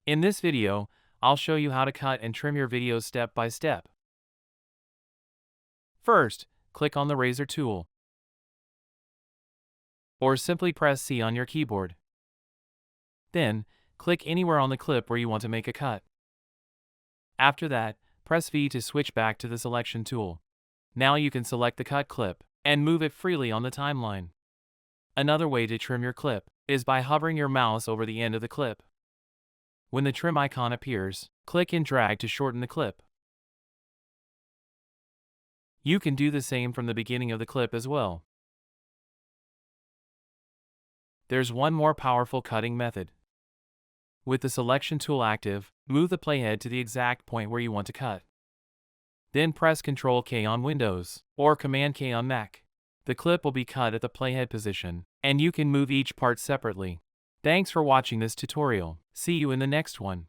In this video, I'll show you how to cut and trim your videos step by step. First, click on the razor tool, or simply press C on your keyboard. Then, click anywhere on the clip where you want to make a cut. After that, press V to switch back to the selection tool. Now you can select the cut clip and move it freely on the timeline. Another way to trim your clip is by hovering your mouse over the end of the clip. When the trim icon appears, click and drag to shorten the clip. You can do the same from the beginning of the clip as well. There's one more powerful cutting method. With the selection tool active, move the playhead to the exact point where you want to cut. Then press Ctrl K on Windows or Command K on Mac. The clip will be cut at the playhead position, and you can move each part separately. Thanks for watching this tutorial. See you in the next one.